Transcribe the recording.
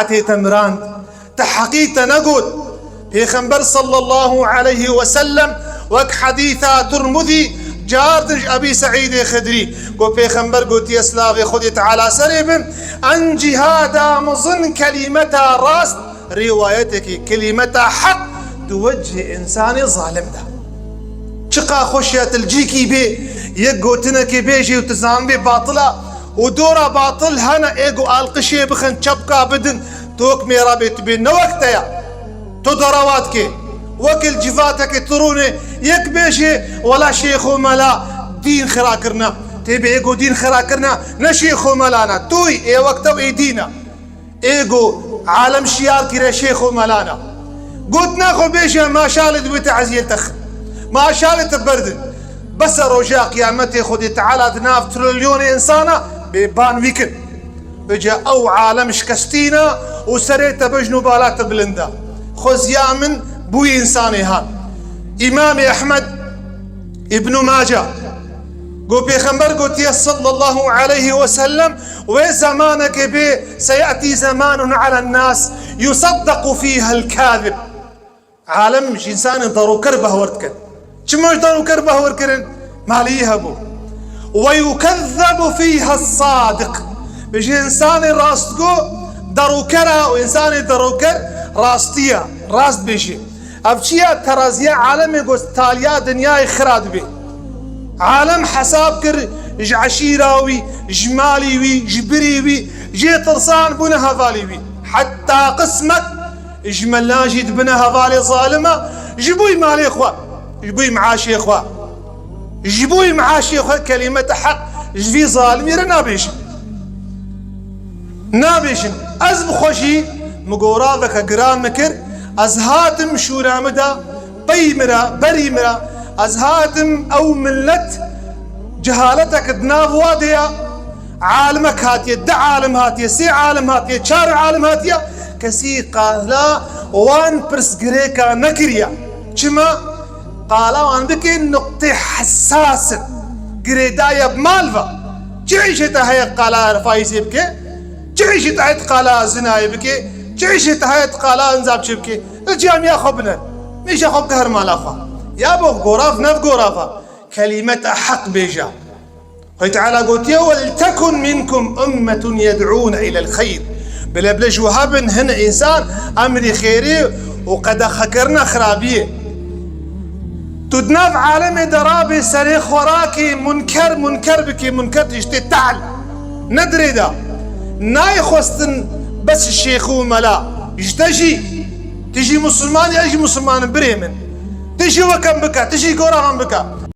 تمراند تحقيت نقول پیغمبر صلى الله عليه وسلم وك حديثا ترمذي جاردج أبي سعيد خدري قو پیغمبر قلت يسلاغي خود تعالى سريبن أن جهادا مظن كلمة راست روايتك كلمة حق توجه إنسان ظالم ده شقا خشية الجيكي بي يقوتنك بيجي وتزام بي باطلة ودورا باطل هنا ايقو القشي بخن شبكا بدن توك ميرا بيت بين وقتها تدرواتك وكل جفاتك تروني يك بيشي ولا شيخ وملا دين خراكرنا تبي ايقو دين خراكرنا نشيخ وملانا توي اي وقتا اي دينا ايقو عالم شيار كرا شيخ وملانا قلت ناخو بيشي ما شالت بتعزيل تخ ما شالت بردن بس رجاء قيامتي خدي تعالى دناف تريليون انسانه بيبان ويكن بجا او عالم شكستينا وسريت بجنو بالات بلندا خزيا من بوي انساني هان امام احمد ابن ماجه قو بيخمبر قلت صلى الله عليه وسلم وزمانك بي سيأتي زمان على الناس يصدق فيها الكاذب عالم انسان ضرو كربه ورتكن شموش ضرو كربه وركن ماليها بو ويكذب فيها الصادق بيجي انسان راستقو دروكرا وانسان دروكر راستيا راست بيجي افشيا ترازيا عالم يقول تاليا دنيا خراد بي عالم حساب كر عشيراوي جماليوي جبريوي جي ترسان بنا هذاليوي حتى قسمك اجمل جيت بنا هذالي ظالمه جيبوي مالي اخوة جيبوي معاشي اخوة جيبوي معاشي اخوة كلمة حق جفي ظالم يرى نابيشن از بخوشي مقورافك قران مكر از هاتم شورا مدى بيمرا بريمرا از هاتم او ملت جهالتك دناف واديا عالمك هاتيا دا عالم هاتيا سي عالم هاتيا چار عالم هاتيا كسي قالا وان برس قريكا نكريا چما قالا وان بكي نقطة حساسة قريدايا بمالفا جعيشتا هيا قالا رفايسي بكي جعيشتا هيا قالا زناي بكي جعيشتا هيا قالا انزاب شبكي الجامعة خبنا ميش اخب قهر مالافا يا بو غوراف نف غورافا كلمة حق بيجا هي تعالى قلت يا ولتكن منكم أمة يدعون إلى الخير بلا بلش وهبن هن إنسان أمري خيري وقد خكرنا خرابيه تدناف عالم درابي سريخ وراكي منكر بكي منكر تشتي تعال ندري دا ناي خوستن بس الشيخ وملا تجي مسلمان يجي مسلمان بريمن تجي وكم بكا تجي قرآن بكا